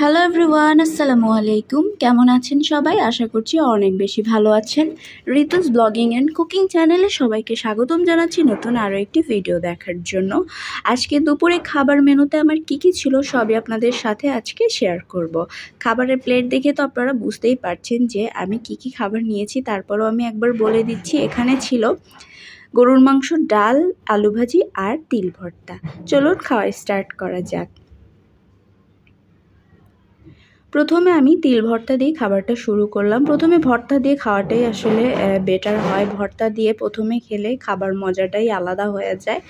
Hello everyone, আসসালামু আলাইকুম। কেমন আছেন সবাই? আশা করছি অনেক বেশি ভালো আছেন। ঋতুস ব্লগিং অ্যান্ড কুকিং চ্যানেলে সবাইকে স্বাগতম জানাচ্ছি নতুন আরও একটি ভিডিও দেখার জন্য। আজকে দুপুরে খাবার মেনুতে আমার কি ছিল সবই আপনাদের সাথে আজকে শেয়ার করব। খাবারের প্লেট দেখে তো আপনারা বুঝতেই পারছেন যে আমি কি খাবার নিয়েছি। তারপরও আমি একবার বলে দিচ্ছি, এখানে ছিল গরুর মাংস, ডাল, আলু ভাজি আর তিল ভর্তা। চলুন খাওয়া স্টার্ট করা যাক। প্রথমে আমি তিল ভর্তা দিয়ে খাবারটা শুরু করলাম। প্রথমে ভর্তা দিয়ে খাওয়াটাই আসলে বেটার হয়। ভর্তা দিয়ে প্রথমে খেলে খাবার মজাটাই আলাদা হয়ে যায়।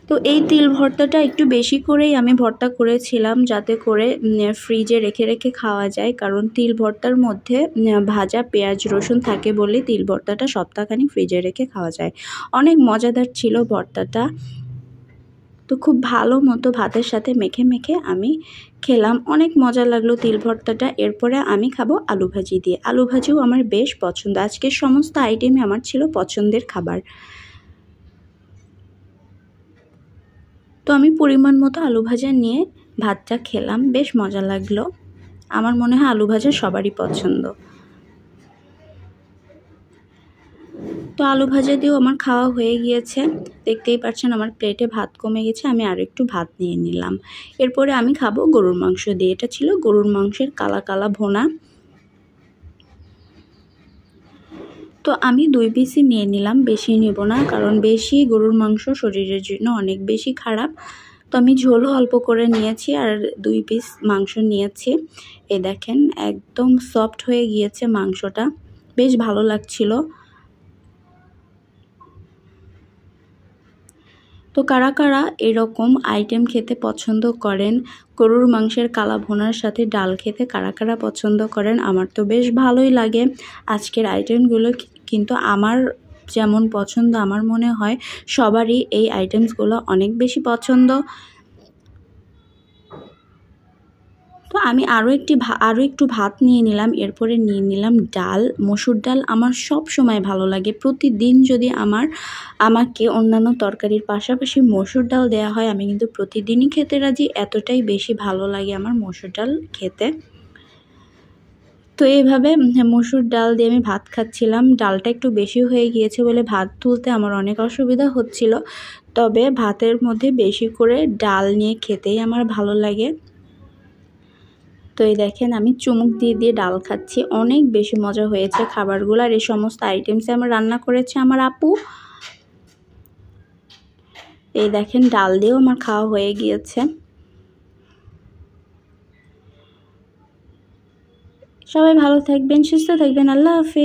তো এই তিল ভর্তাটা একটু বেশি করেই আমি ভর্তা করেছিলাম, যাতে করে ফ্রিজে রেখে রেখে খাওয়া যায়। কারণ তিল ভর্তার মধ্যে ভাজা পেঁয়াজ রসুন থাকে বলে তিল ভর্তাটা সপ্তাহখানি ফ্রিজে রেখে খাওয়া যায়। অনেক মজাদার ছিল ভর্তাটা। তো খুব ভালো মতো ভাতের সাথে মেখে মেখে আমি খেলাম। অনেক মজা লাগলো তিল ভর্তাটা। এরপরে আমি খাবো আলু ভাজি দিয়ে। আলু ভাজিও আমার বেশ পছন্দ। আজকের সমস্ত আইটেমই আমার ছিল পছন্দের খাবার। তো আমি পরিমাণ মতো আলু ভাজা নিয়ে ভাতটা খেলাম, বেশ মজা লাগলো। আমার মনে হয় আলু ভাজা সবারই পছন্দ। তো আলু ভাজা দিয়েও আমার খাওয়া হয়ে গিয়েছে। দেখতেই পাচ্ছেন আমার প্লেটে ভাত কমে গেছে, আমি আর একটু ভাত নিয়ে নিলাম। এরপরে আমি খাবো গরুর মাংস দিয়ে। এটা ছিল গরুর মাংসের কালা কালা ভোনা। তো আমি 2 পিসই নিয়ে নিলাম, বেশি নেব না, কারণ বেশি গরুর মাংস শরীরের জন্য অনেক বেশি খারাপ। তো আমি ঝোলও অল্প করে নিয়েছি আর 2 পিস মাংস নিয়েছি। এই দেখেন একদম সফট হয়ে গিয়েছে মাংসটা, বেশ ভালো লাগছিল। তো কারা কারা এরকম আইটেম খেতে পছন্দ করেন, গরুর মাংসের কালা ভুনার সাথে ডাল খেতে কারা কারা পছন্দ করেন? আমার তো বেশ ভালোই লাগে। আজকের আইটেমগুলো কিন্তু আমার যেমন পছন্দ, আমার মনে হয় সবারই এই আইটেমসগুলো অনেক বেশি পছন্দ। তো আমি আরও একটু ভাত নিয়ে নিলাম। এরপরে নিয়ে নিলাম ডাল। মসুর ডাল আমার সব সময় ভালো লাগে। প্রতিদিন যদি আমাকে অন্যান্য তরকারির পাশাপাশি মসুর ডাল দেওয়া হয়, আমি কিন্তু প্রতিদিনই খেতে রাজি। এতটাই বেশি ভালো লাগে আমার মসুর ডাল খেতে। তো এইভাবে মসুর ডাল দিয়ে আমি ভাত খাচ্ছিলাম। ডালটা একটু বেশি হয়ে গিয়েছে বলে ভাত তুলতে আমার অনেক অসুবিধা হচ্ছিল। তবে ভাতের মধ্যে বেশি করে ডাল নিয়ে খেতেই আমার ভালো লাগে। তো এই দেখেন আমি চুমুক দিয়ে দিয়ে ডাল খাচ্ছি। অনেক বেশি মজা হয়েছে খাবারগুলো। আর এই সমস্ত আইটেমসে আমার রান্না করেছে আমার আপু। এই দেখেন ডাল দিয়েও আমার খাওয়া হয়ে গিয়েছে। সবাই ভালো থাকবেন, সুস্থ থাকবেন। আল্লাহ হাফেজ।